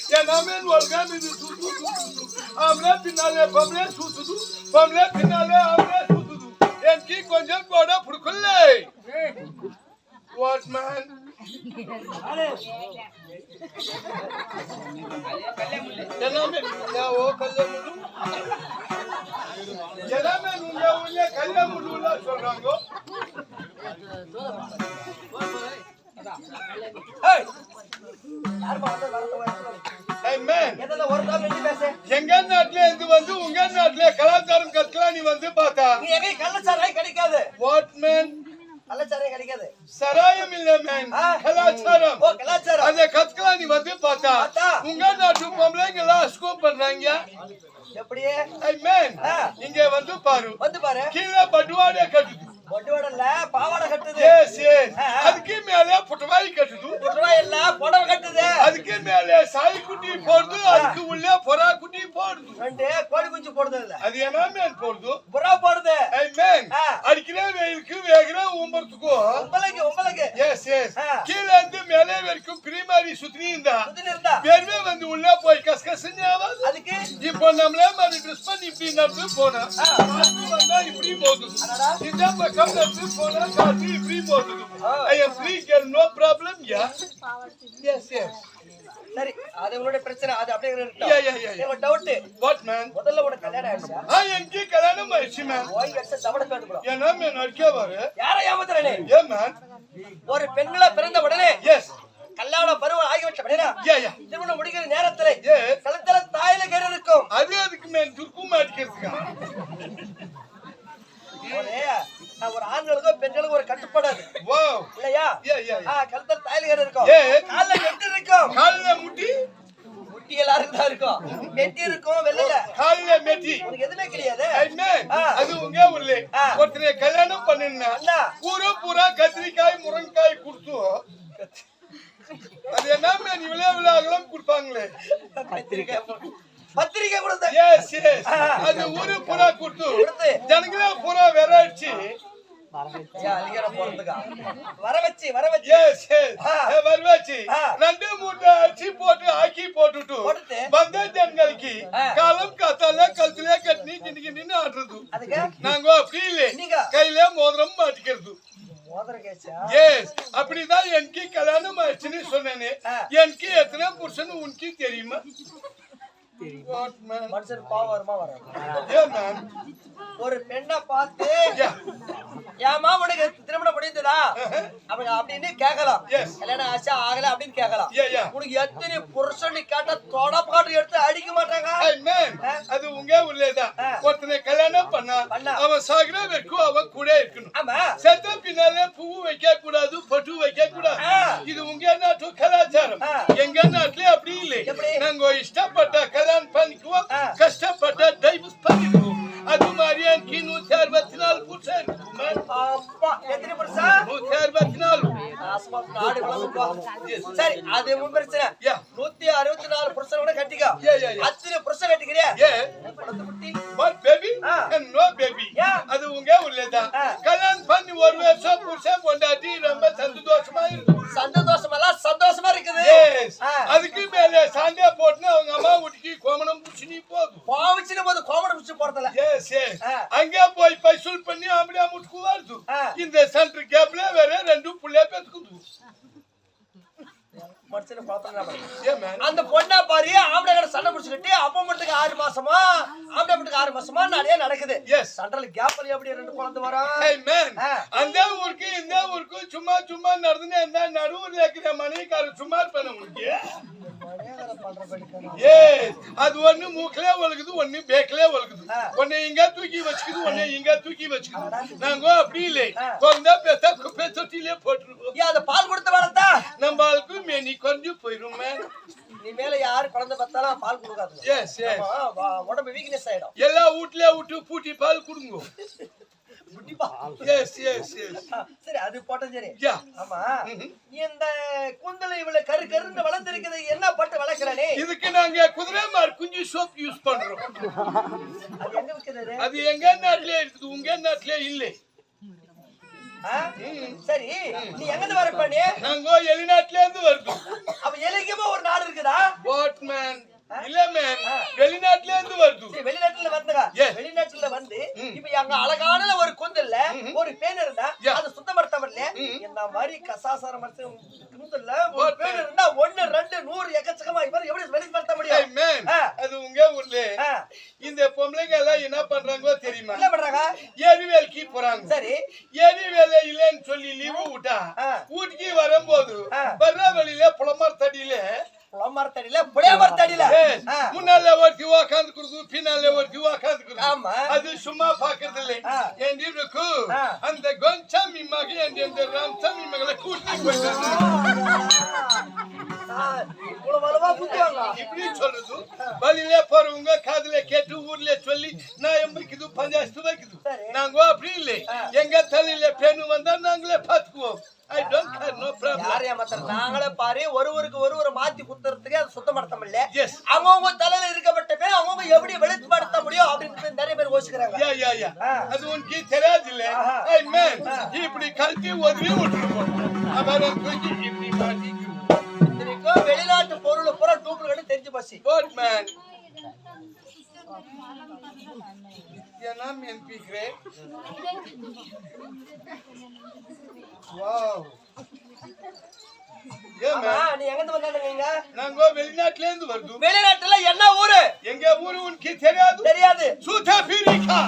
Ya namen volgami du tu. Amle pinale pamle tu. Pamle pinale amle tu. Enki konjam koda purkulle. What man? Ya namen ya o kalle mudu. Ya namen unja unja kalle mudu la solrango. Hey! Hey man! எங்க நாட்டுல இருந்து வந்து உங்க நாட்டுல கலாச்சாரம் கற்கலாம் நீ வந்து பார்த்தா நீ எங்க கள்ளச்சாராயம் கிடைக்காது. What man? கள்ளச்சாராயம் கிடைக்காது. சராயம் இல்ல மேன், கலாச்சாரம். ஓ கலாச்சாரம். அத கற்கலாம் நீ வந்து பார்த்தா உங்க நாட்டு பொம்பளைங்க எல்லாம் ஸ்கூப் பண்றாங்க. எப்படியே? hey man! இங்க வந்து பாரு. கீழே பட்டுவாடே கட்டுது. பட்டுவாடல்ல பாவாடை கட்டுது. yes yes. அதுக்கு மேல புடவை கட்டுது. புடவை இல்ல புடவை கட்டுது. அதுக்கு மேல சாய் குட்டி போடுது. அதுக்கு உள்ள புறா குட்டி போடுது. ரெண்டு கோழி குஞ்சு போடுது இல்ல. அது என்ன மேன் போடுது? புறா போடுது. hey man! அடிக்கிற வெயிலுக்கு வேகிற உம்பறதுக்கு உங்களுக்கு yes yes. கீழ இருந்து மேலே வரைக்கும் பிரிமாரி சுத்தினி இருந்தா வேர்வே வந்து உள்ள போய் கசகசன்னு ஆவாது. அதுக்கு இப்போ நம்மளே மாதிரி ட்ரெஸ் பண்ணி இப்படி நடந்து போனா வந்தா இப்படி போகுது. இந்த பக்கம் நடந்து போனா காத்து இப்படி போகுது. I am free girl, no problem. yes yes. சரி அது உங்களுடைய பிரச்சனை. அது அப்படியே இருக்கட்டும். yeah. ஒரு டவுட். what man? முதல்ல உனக்கு கல்யாணம் ஆயிடுச்சா? எங்க கல்யாணம் ஆயிடுச்சு man. ஓய் கட்ட தவட கேட்டு bro. என்ன மேன் அடிக்க வர? யாரை ஏமாத்துறனே? ஏ man. ஒரு பெண்கள பிறந்த உடனே yes. கல்யாண பருவம் ஆகிவிட்ட உடனே yeah. திருமணம் முடிக்கிற நேரத்திலே yes. கழுத்துல தாயில கரு இருக்கும். அது அதுக்கு மேன் துர்க்கு மாட்டிக்கிறதுக்கா? ஒரு ஆண்களுக்கோ பெண்களுக்கோ ஒரு கட்டுப்பாடு wow இல்லையா? yeah. கழுத்துல தாயில கரு இருக்கும். கால்ல கெட்டி இருக்கும். கால்ல முட்டி எல்லாரும் தான் இருக்கும். மெட்டி இருக்கும். வெள்ளல கால்ல மெட்டி. உனக்கு எதுமே கிடையாது. அது உங்க உள்ளே ஒருத்தரை கல்யாணம் பண்ணினா பூரா கத்திரிக்காய் முருங்கைக்காய் கொடுத்து அது என்ன மேன் இவ்வளவு அகலம் கொடுப்பாங்களே பத்திரிக்கை கொடுத்த yes அது ஊரு பூரா கொடுத்து ஜனங்களே பூரா வெறாச்சு வர வச்சு yes வர வச்சு ரெண்டு மூட்டை அரிசி போட்டு ஆக்கி போட்டுட்டு வந்த ஜனங்களுக்கு காலம் காத்தால கழுத்துல கட்டி கிண்டி ஆடுறது. நாங்க அப்படி இல்லை, கையில மோதிரம் மாட்டிக்கிறது. அப்படிதான் எனக்கு கல்யாணம் ஆயிடுச்சுன்னு சொன்னேன்னு. எனக்கு எத்தனை புருஷன் உனக்கு தெரியுமா? மனுஷன் பாவம் வருமா வர ஒரு பெண்ணை பார்த்து ஏமா உனக்கு திருமணம் முடிந்ததா அவங்க அப்படின்னு கேட்கலாம். கல்யாணம் ஆச்சா ஆகல அப்படின்னு கேட்கலாம். உனக்கு எத்தனை புருஷன் கேட்டா தொடப்பாடு எடுத்து அடிக்க மாட்டாங்க. அது உங்க உள்ளேதான். ஒருத்தனை கல்யாணம் பண்ணா அவன் சாகிற வரைக்கும் அவன் கூட இருக்கணும். செத்த பின்னாலே பூ வைக்க கூடாது, பட்டு வைக்க கூடாது. இது உங்க நாட்டு கலாச்சாரம். எங்க நாட்டுல அப்படி இல்லை. நாங்க இஷ்டப்பட்ட கல்யாணம் பண்ணிக்குவோம், கஷ்டப்பட்ட டைவர்ஸ் பண்ணிக்குவோம். அது மாதிரி எனக்கு 164 புருஷன். எத்தனை புருஷன்? 164. சரி அது உன் பிரச்சனை. 164 புருஷன் கூட கட்டிக்கோ. அத்தனை புருஷன் கட்டிக்கிறியா? What baby? No baby. அது உங்க உள்ளதான். கல்யாணம் பண்ணி ஒரு வருஷம் புருஷன் பொண்டாட்டி ரொம்ப சந்தோஷமா இருக்கு. சந்தோஷமா இருக்குது. அதுக்கு மேல சாண்டியா போட்டு அவங்க அம்மா வீட்டுக்கு கோமணம் புடிச்சு போது கோமணம் புடிச்சு போறதுல அங்கே போய் பைசூல் பண்ணி அப்படியே முட்டுக்கு வருது. இந்த சென்டர் கேப்ல வேற ரெண்டு புள்ளைய பெத்துக்குது. அந்த பொண்ணா பாரு ஆம்பளை கடை சண்டை பிடிச்சுக்கிட்டு அப்ப மட்டுக்கு 6 மாசமா ஆம்பளை மட்டுக்கு 6 மாசமா நிறைய நடக்குது. சென்ட்ரல் கேப்ல எப்படி ரெண்டு குழந்தை வரும்? அந்த ஊருக்கு இந்த ஊருக்கு சும்மா நடந்துன்னு இருந்தா நடுவுல இருக்கிற மனைவிக்காரர் சும்மா இருப்பான உங்களுக்கு. அது ஒண்ணு மூக்கிலே ஒழுகுது, ஒண்ணு பேக்கிலே ஒழுகுது. ஒண்ணு இங்க தூக்கி வச்சுக்குது, ஒண்ணு இங்க தூக்கி வச்சுக்குது. நாங்க அப்படி இல்லை, குழந்தை பெத்த குப்பை தொட்டிலே போட்டுருக்கோம். அந்த பால் கொடுத்து வளர்த்தா நம்ம ஆளுக்கு மேனி கொஞ்சம் போயிரும். நீ மேல யாரு குழந்தை பத்தாலும் பால் கொடுக்காது. உடம்பு வீக்னஸ் ஆயிடும். எல்லா வீட்லயே விட்டு பூட்டி பால் கொடுங்க. சரி அது போட்டோம். சரி ஆமா இந்த கூந்தலை இவ்வளவு கருன்னு வளர்ந்திருக்குது, என்ன பட்டு வளர்க்கிறானே? இதுக்கு நாங்க குதிரை மார் குஞ்சு சோப் யூஸ் பண்றோம். அது எங்க விக்குது? அது எங்க நாட்டிலே இருக்குது, உங்க நாட்டிலே இல்லை. சரி நீ எங்க வரப்ப நீ நாங்க வெளிநாட்டுல இருந்து வருது அப்ப எலிக்குமா ஒரு நாடு இருக்குதா வாட்மேன் இல்ல மேன் வெளிநாட்டுல இருந்து வருது வெளிநாட்டுல வந்துங்க வெளிநாட்டுல வந்து இப்ப அங்க அழகான ஒரு குந்தல்ல ஒரு பேன் இருந்தா அது சுத்தப்படுத்தவர்ல இந்த மாதிரி கசாசார மரத்து குந்தல்ல ஒரு பேன் இருந்தா 1 2 100 எக்கச்சக்கமா இவர் எப்படி வெளிப்படுத்த முடியும் மேன் அது உங்க ஊர்ல இந்த பொம்பளைங்க எல்லாம் என்ன பண்றாங்களோ தெரியுமா என்ன பண்றாங்க எரிவேல்க்கு போறாங்க சரி எரிவேலை இல்லன்னு சொல்லி லீவு விட்டா வீட்டுக்கு வரும்போது வர்ற வழியில புலமர் தடியில முன்னால ஒரு திவா காந்து குடுது பின்னால ஒரு திவா காந்து குடுது அது சும்மா பாக்குறது இல்லை என் இருக்கு அந்த கொஞ்சாமி மகன் என் ராம்சாமி மகளை கூட்டி போயிட்டாங்க இப்படி சொல்றது வழியில போறவங்க காதுல கேட்டு ஊர்ல சொல்லி நான் எம்பிக்குது 50 ரூபாய்க்குது நாங்க அப்படி இல்லை எங்க தலையில பேனு வந்தா நாங்களே பாத்துக்குவோம் I don't care, no problem. யாரையா மாத்தற நாங்களே பாரு ஒருவருக்கு ஒருவர் மாத்தி குத்துறதுக்கு அது சுத்தப்படுத்த முடியல அவங்க தலையில இருக்கப்பட்ட பேர் அவங்க எப்படி வெளிப்படுத்த முடியும் அப்படின்னு நிறைய பேர் யோசிக்கிறாங்க யா அது உனக்கு தெரியாது இல்ல ஐ மேன் இப்படி கல்வி ஒதுவி விட்டுருவோம் அவரை தூக்கி இப்படி மாட்டிக்கு வெளிநாட்டு பொருள் பூரா டூப்ளிகேட் தெரிஞ்சு போச்சு குட் மேன் என்ன மேன் பீக்ரே வாவ் நீ எங்க வந்தாங்க நாங்க வெளிநாட்டுல இருந்து வருது வெளிநாட்டுல என்ன ஊரு எங்க ஊரு உனக்கு தெரியாது சவுத் ஆப்பிரிக்கா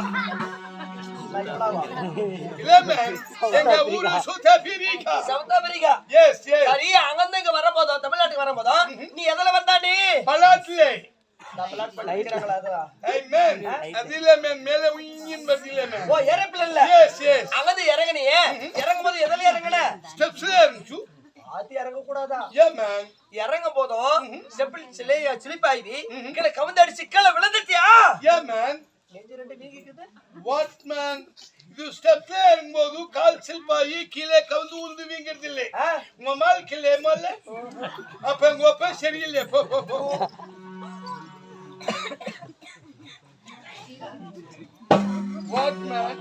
இல்ல மேன் எங்க ஊரு சவுத் ஆப்பிரிக்கா எஸ் சரி அங்க இங்க வரம்போது தமிழ்நாட்டுக்கு வரம்போது நீ எதல வந்தா நீ பலாட்ல பலாட் பண்ணிக்கிறாங்களா அது ஏய் மேன் அதில மேன் மேல உயிரின் பதில மேன் ஓ ஏரோப்ளேன்ல எஸ் அங்க இறங்குனியே இறங்கும்போது எதல இறங்குன ஸ்டெப்ஸ்ல இறங்கு ஆத்தி இறங்க கூடாதா யா மேன் இறங்கும் போதும் ஸ்டெப்பில் சிலிப்பாயி கீழ கவுந்தடிச்சு கீழ விழுந்துட்டியா யா மேன் நெஞ்சு ரெண்டு வீங்கிக்குது வாட் மேன் இது ஸ்டெப்ல இறங்கும்போது கால் சிலிப்பாயி கீழே கவுந்து உழுந்து வீங்கிறது இல்லை உங்க மால் கீழே மல்ல அப்ப உங்க அப்பா சரியில்லை போ What man?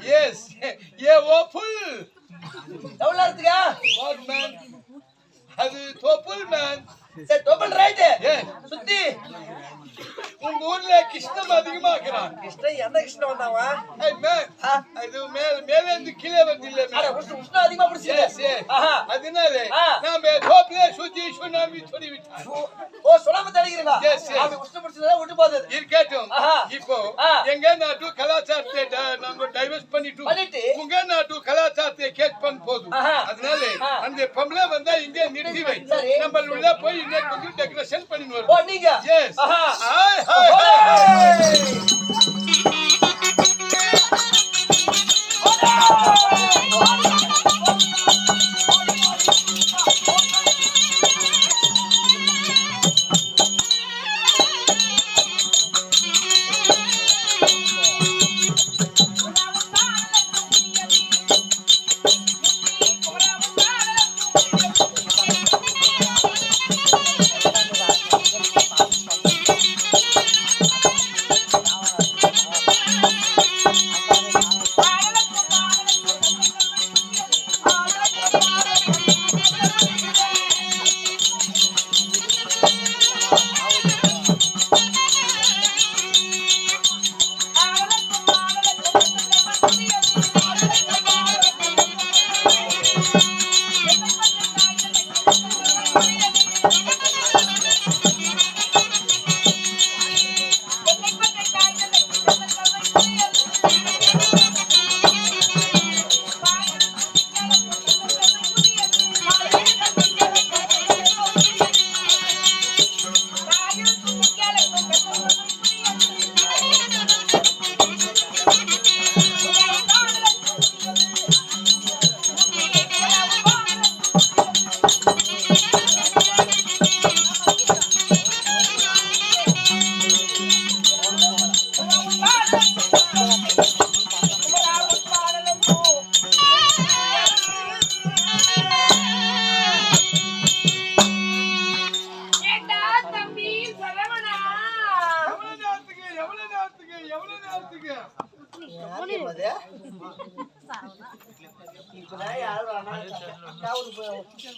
Yes, yeah, waffle. எவ்வளவு இருக்குங்க? What man? அது தோப்புல் மேன். சரி தோப்புல் ரைட். சுத்தி. உங்க ஊர்ல கிருஷ்ணம் அதிகமா இருக்கிறான். கிருஷ்ணன் எந்த கிருஷ்ணன் வந்தாவா? ஏய் மேன். அது மேல இருந்து கீழே வந்தில்ல மேன். அட கிருஷ்ணன் அதிகமா பிடிச்சது. அதனால நாம தோப்புல சுத்தி சுனாமி சொல்லி விட்டோம். ஓ சுனாமி தடிக்கிறீங்க. அது கிருஷ்ணன் பிடிச்சதா விட்டு போகுது. இருக்கட்டும். இப்போ எங்க நாட்டு கலாச்சாரத்தை நாங்க டைவர்ஸ் பண்ணிட்டு உங்க நாட்டு கலாச்சாரத்தை கேட்ச் பண்ண போதும். அதனால அந்த பொம்பளை வந்தா இங்க நிறுத்தி வை. நம்ம உள்ள போய் இன்னைக்கு கொஞ்சம் டெக்கரேஷன் பண்ணி வருவோம். ஓ நீங்க எஸ் ஹாய்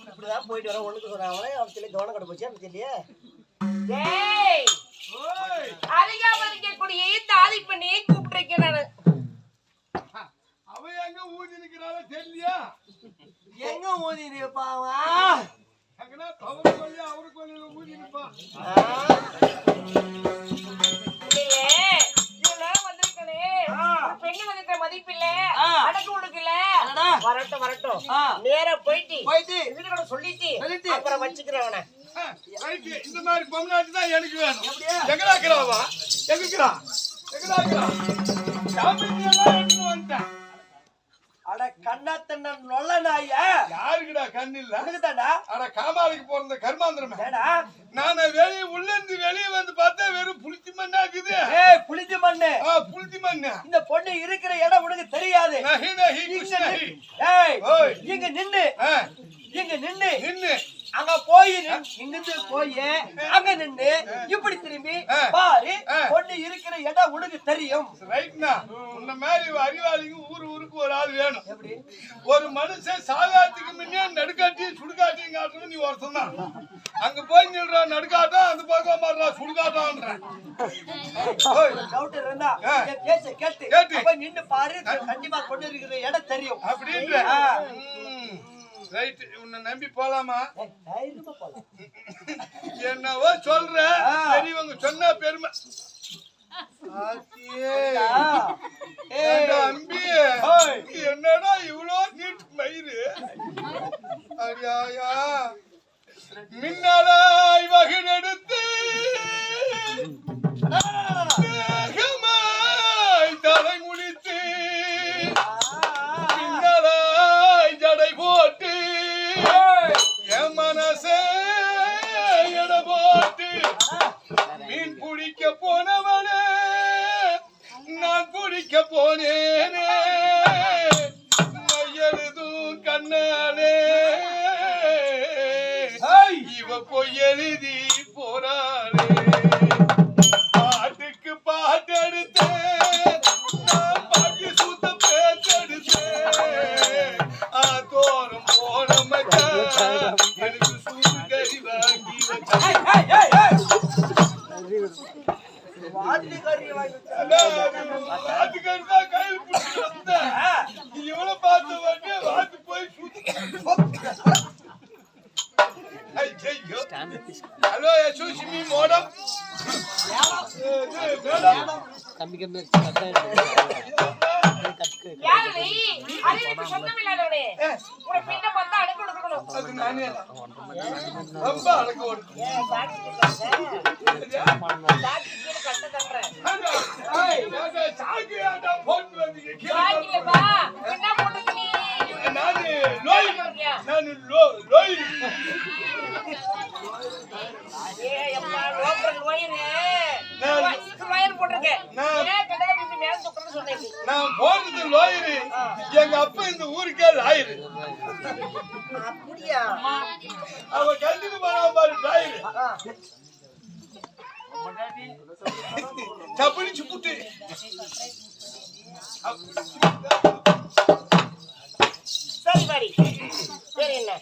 இப்படிதான் போயிட்டு வர ஒண்ணுக்கு சொல்றாங்களே அவன் சொல்லி கவனம் கடை போச்சு எனக்கு தெரியல. அருகாமலிங்கக்கூடிய தாலி பண்ணி கூப்பிட்டுருக்கேன் நானு. அவ எங்க ஊதி நிக்கிறாளோ தெரியலையா? எங்க ஊதி நிற்பாவா? அங்கனா தவறு சொல்லி அவருக்கு கொஞ்சம் ஊதி நிப்பா. பெண்ணு வந்துட்ட மதிப்பில்ல, அடக்கு உடுக்கல. வரட்டும் வரட்டும், நேரா போயிட்டு இதுக்கு சொல்லிட்டு அப்புறம் வச்சுக்கிறவன. இந்த மாதிரி பொம்னாட்டி தான் எனக்கு வேணும். எங்கடா இருக்கிறாவா? எங்கடா எங்கடா வந்துட்டேன். அட கண்ணா தண்ணா நொல்ல நாய யாருக்குடா கண்ணு இல்ல? அதுக்குதாடா. அட காமாலைக்கு போறது கர்மாந்திரமே. ஏடா நான் வெளியே உள்ள இருந்து வெளியே வந்து பார்த்தா வெறும் புளிச்சி மண்ணா இருக்குது. ஏய் புளிச்சி மண்ணு. புளிச்சி மண்ணு. இந்த பொண்ணு இருக்கிற இடம் உனக்கு தெரியாது. நஹி நஹி குछ नहीं. ஏய் இங்க நின்னு இங்க நின்னு நின்னு அங்க போய் இங்கிருந்து போய் அங்க நின்னு இப்படி திரும்பி பாரு பொண்ணு இருக்கிற இடம் உனக்கு தெரியும். ரைட்னா உன்ன மாதிரி அறிவாளிங்க ஊருக்கு ஒரு ஆள் வேணும். எப்படி ஒரு மனுஷன் சாகாத்துக்கு முன்னே நடுக்காட்டியும் சுடுகாட்டியும் காட்டுறது நீ ஒருத்தன் தான். அங்க போய் நில்றா நடுக்காட்டம், அந்த பக்கம் மாறுறா சுடுகாட்டம்ன்ற. டவுட் இருந்தா பேச்ச கேட்டு அப்ப நின்னு பாரு, கண்டிப்பா பொண்ணு இருக்கிற இடம் தெரியும் அப்படின்ற. ரைட், உன்னை நம்பி போலாமா? என்னவோ சொல்ற, பெரியவங்க சொன்னா பெருமை. அம்பி என்னடா இவ்வளோ நீட் மயிறு? அடியாயா மின்னலாய் வகிடெடுத்து தலை முடித்து மின்னலாய் ஜடை போட்டு என் மனசே எடை போட்டு மீன் பிடிக்க போனவனே நான் பிடிக்க போனேனே எழுதும் கண்ணாலே இவ போய் எழுதி போறாளே. பாட்டுக்கு பாட்டு எடுத்தேன், நான் பாட்டு சுத்த பேச்செடுத்தேன். தோறும் போன மச்சான் எனக்கு சூடு கறி வாங்கி இவ்வளவு பார்த்து வந்து வாத்து போய் ஹலோ யசோஷிமி மோடம் ரொம்ப அடக்க நான் போறது லோயரு. எங்க அப்பா இந்த ஊருக்கே லாயரு. அவ கல்லுக்கு போன பாரு லாயரு. தப்பிச்சு புட்டு சரி பாரி. சரி என்ன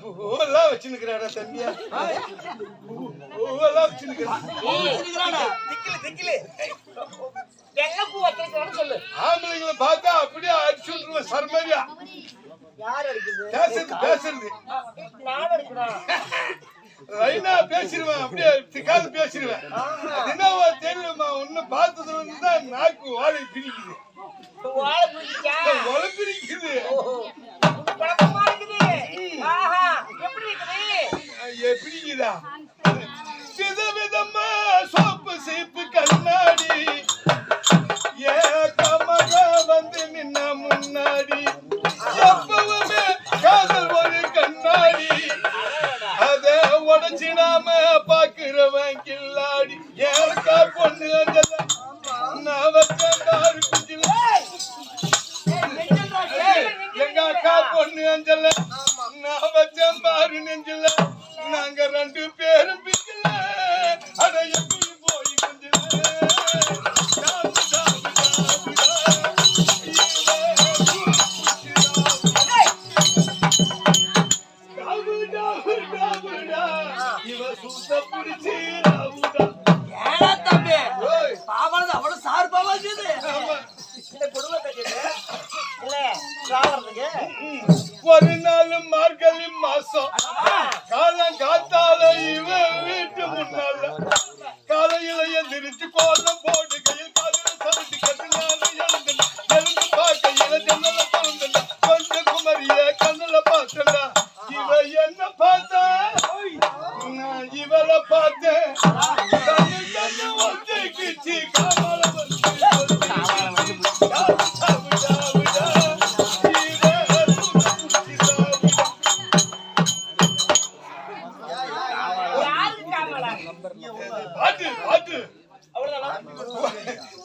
பூவெல்லாம் வச்சுருக்கிறாடா தம்பியா? பூவெல்லாம் வச்சுருக்கிறான். வெள்ளப்பூ வச்சிருக்கான்னு சொல்லு. ஆம்பளைங்களை பார்த்தா அப்படியே அடிச்சு விட்டுருவேன் சர்மரியா. பேசுறது நான் எடுக்கிறேன். ரைனா பேசிடுவேன், அப்படியே திக்காது பேசிடுவேன். என்னவோ தெரியுமா, உன்னை பார்த்ததுல இருந்து தான் நாக்கு வாழை பிரிக்குது. வாழை பிரிச்சா வாழை பிரிக்குது. குழப்பமா இருக்குது. ஆஹா எப்படி இருக்குது? எப்படிக்குதா? விதவிதமா சோப்பு சீப்பு கண்ணாடி ஏக்கமாக வந்து நின்ன முன்னாடி எப்பவுமே காதல் ஒரு கண்ணாடி அத உடச்சிடாம பாக்குறவன் கில்லாடி. ஏக்கா பொண்ணு அஞ்சல நான் வச்சாரு குஞ்சில எங்க அக்கா பொண்ணு அஞ்சல நான் வச்சேன் பாரு நெஞ்சில. நாங்க ரெண்டு பேரும் பிக்கல அட எப்படி போய் குஞ்சில இவ சூத்த புடிச்சு ராவுடா. ஏடா தம்பி பாவம் அவ்வளவு சார்பாவா இருக்குது இந்த குடும்ப கட்டிட்டு இல்ல ராவறதுக்கு ஒரு நாள் மார்கழி மாசம் காலம் காத்தால இவ வீட்டு முன்னால காலையில எந்திரிச்சு கோலம் போட்டு கையில் காலையில சமைச்சு கட்டினால எழுந்து பார்க்கையில ஜன்னல திறந்துட்டா கொஞ்சம் குமரிய கண்ணுல பார்த்தா இவ என்ன பார்த்தா நான் இவளை பார்த்தேன் கண்ணு கண்ணு ஒத்திக்கிச்சு காமல வந்து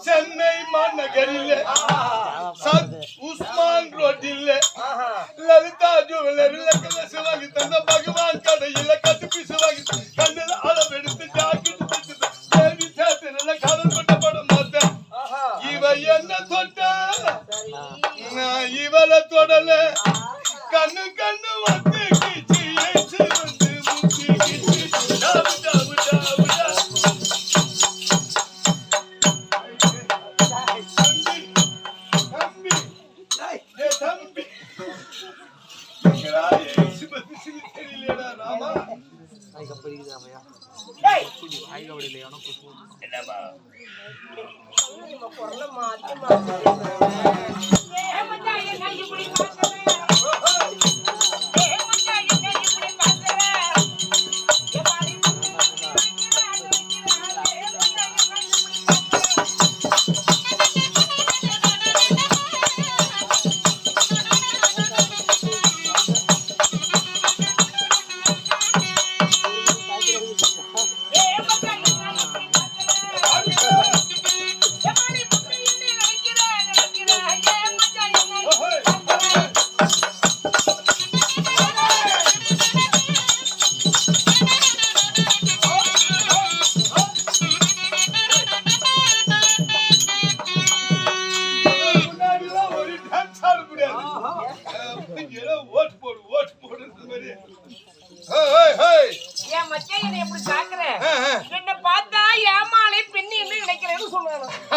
சென்னை மாநகரில் உஸ்மான் ரோட்டில் லலிதா ஜுவல்லரில் கலசு வாங்கி தந்த பகவான் கடையில் கட்டு பீசு வாங்கி கண்ணில் அளவெடுத்து ஜாக்கெட் தேவி தேட்டரில் கடல் கொட்ட படம் பார்த்தேன் இவ என்ன தொட்ட நான் இவளை தொடல கண்ணு கண்ணு வந்து கிச்சு ஏச்சு வந்து முக்கி கிச்சு டாவு டாவு டாவு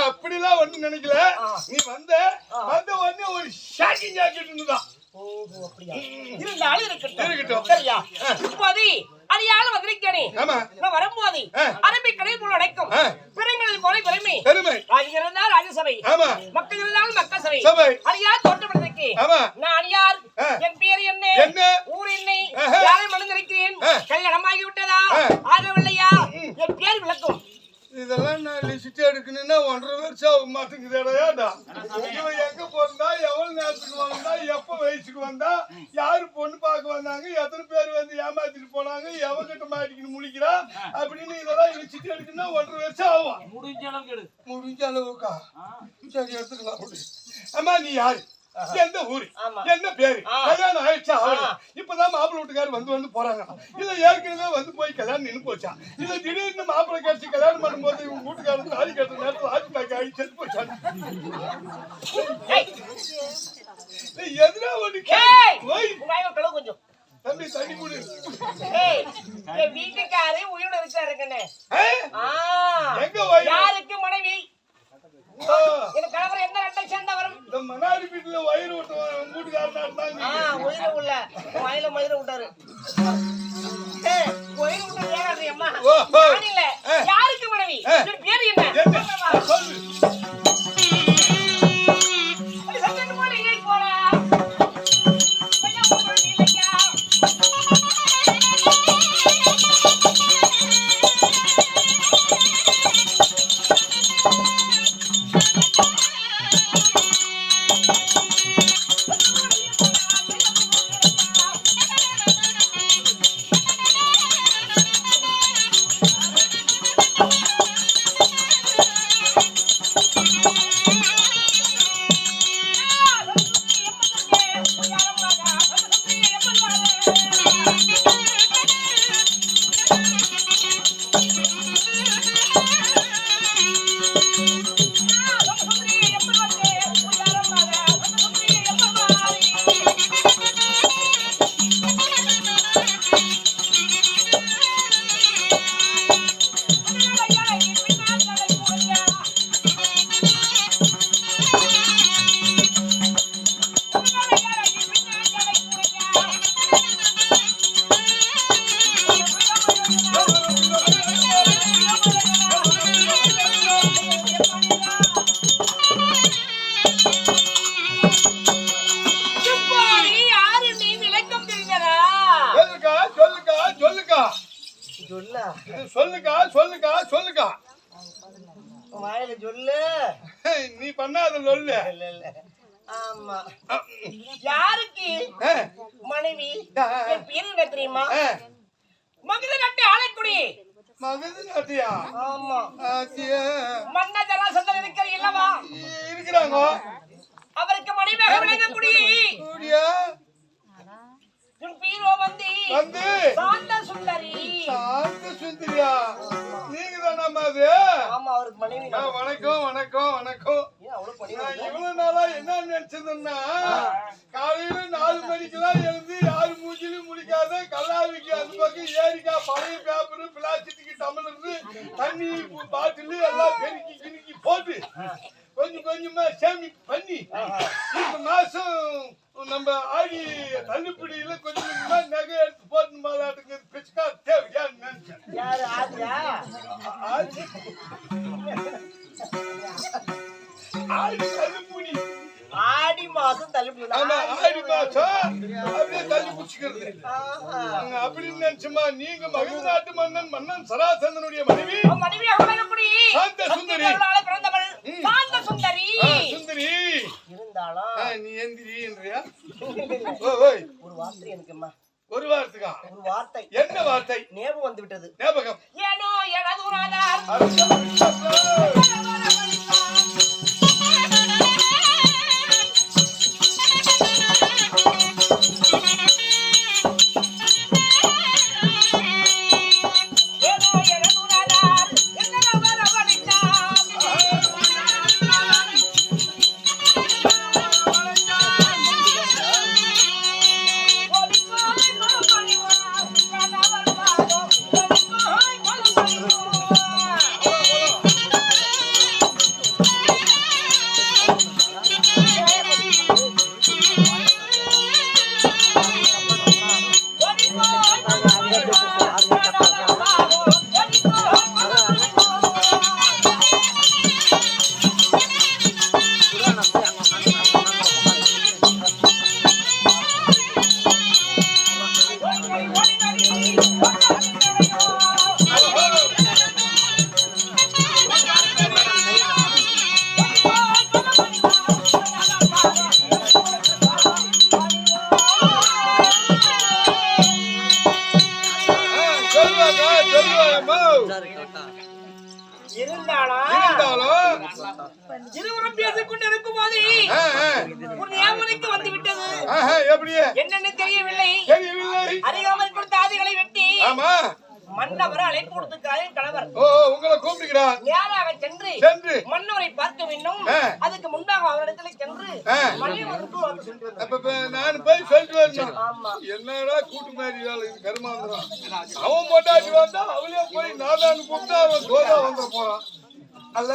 அப்படிலாம் ஒண்ணு நினைக்கல நீ வந்த உடனே ஒரு ஷாக்கிங் ஜாக்கெட் இருந்துதான் இருக்கட்டும் சரியா இப்போது அடியால வந்திருக்கேன் நான் வரும்போது அரபி கடை போல அடைக்கும் பெருமைகள் போல பெருமை ராஜ்யம் இருந்தால் ராஜசபை மக்கள் இருந்தால் மக்கள் சபை அடியார் தோற்றப்படுவதற்கு நான் அடியார் என் பேர் என்ன ஊர் என்ன யாரை மணந்திருக்கிறேன் கல்யாணமாகி விட்டதா ஆகவில்லையா என் பேர் விளக்கும் இதெல்லாம் நான் லிஸ்ட் எடுக்கணும்னா 1.5 வருஷம் ஆக மாட்டேங்குதுடா. இவன் எங்க போறா, எவ்வளவு நேரத்துக்கு வந்தா, எப்ப வயசுக்கு வந்தா, யாரு பொண்ணு பார்க்க வந்தாங்க, எத்தனை பேர் வந்து ஏமாத்திட்டு போனாங்க, எவகிட்ட மாட்டிக்கிட்டு முழிக்கிறா அப்படின்னு இதெல்லாம் லிஸ்ட் எடுக்கணும்னா 1.5 வருஷம் ஆகும். முடிஞ்ச அளவுக்கா சரி எடுத்துக்கலாம். அம்மா நீ யாரு, எந்த ஊரு, என்ன பேரு, கல்யாணம் ஆயிடுச்சா? இப்பதான் மாப்பிள்ளை வீட்டுக்காரர் வந்து போறாங்க. இல்ல ஏற்கனவே வந்து போய் கல்யாணம் நின்று போச்சா? இல்ல திடீர்னு மாப்பிள்ளை கட்சி கல்யாணம் பண்ணும்போது இவங்க வீட்டுக்காரர் தாலி கட்டுற நேரத்தில் ஹார்ட் அட்டாக் ஆகி செத்து போச்சா? எதுனா ஒண்ணு கொஞ்சம் தம்பி தண்ணி குடி. வீட்டுக்காரே உயிரோட வச்சாருங்கண்ணே. யாருக்கு மனைவி கணவர் எந்த ரெட்டை சேர்ந்தவரும் இந்த மணாலி வீட்டுல வயிறு வீட்டுக்காரனா இருந்தாங்க. உயிரை உள்ள வயல மயிர விட்டாரு. வயிறு விட்டு அம்மா இல்ல யாருக்கு மனைவி பேரு என்ன சொல்லா சொல்லுக்கா சொல்லுக்கா சொல்லுக்கா வாயில சொல்லு. நீ பண்ணாத சொல்லு. இல்ல ஆமா யாருக்கு மனைவி என் பேரு என்ன தெரியுமா? மகித நாட்டு ஆலைக்குடி. மகது நாட்டியா? ஆமா மன்னதெல்லாம் சொந்த இருக்கிற இல்லவா இருக்கிறாங்க. அவருக்கு மனைவியாக விளங்கக்கூடிய பீரோ வந்து சாந்த சுந்தரி. சாந்த சுந்தரியா? நீங்க தானம்மா அது? ஆமா அவருக்கு மனைவி. வணக்கம் வணக்கம் வணக்கம். இவ்வளவு நாளா என்ன நினைச்சதுன்னா காலையில 4 மணிக்கெல்லாம் எழுந்து யாரு மூஞ்சிலும் முடிக்காத கல்லாவிக்கு அந்த பக்கம் ஏரிக்கா பழைய பேப்பரு பிளாஸ்டிக் டம்ளர் தண்ணி பாட்டில் எல்லாம் பெருக்கி கிருக்கி போட்டு கொஞ்சம் கொஞ்சமா சேமிப்பு பண்ணி இந்த மாசம் நம்ம ஆடி தள்ளுபடியில கொஞ்சம் கொஞ்சமா நகை எடுத்து போட்டு மாதாட்டுக்கு பிச்சுக்கா தேவையான்னு நினைச்சேன். யாரு ஆதியா? ஆடி தள்ளுபடி. ஆடி மாசம் தள்ளுபடி. ஆமா ஆடி மாசம் அப்படியே தள்ளி குடிச்சுக்கிறது அப்படின்னு நினைச்சுமா. நீங்க மகிழ நாட்டு மன்னன் மன்னன் சராசந்தனுடைய மனைவி மனைவியாக விளங்கக்கூடிய சாந்த சுந்தரி. பிறந்தவள் சாந்த சுந்தரி. சுந்தரி இருந்தாலும் நீ எந்திரியா? ஒரு வார்த்தை எனக்குமா. ஒரு வார்த்தைக்கா? ஒரு வார்த்தை. என்ன வார்த்தை? ஞாபகம் வந்து விட்டது. ஞாபகம். ஏனோ எனதுராதார் இருவரும் பேசிக் கொண்டிருக்கும் போது உன் ஞாபகத்துக்கு வந்து விட்டது. என்னன்னு தெரியவில்லை. அறியாமல் கொடுத்த ஆதிகளை வெட்டி மன்னவரை அழைப்பு கொடுத்துக்கிறார் கணவர். உங்களை கூப்பிடுகிறார். நேராக சென்று மன்னவரை பார்க்க வேண்டும். அதுக்கு முன்பாக அவரிடத்துல சென்று நான் போய் சொல்லிட்டு வரணும். என்னடா கூட்டு மாதிரி வேலை கருமாந்திரம். அவன் பொண்டாட்டி வந்தா அவளே போய் நாதான்னு கூப்பிட்டா அவன் தோதா வந்துட போறான். அல்ல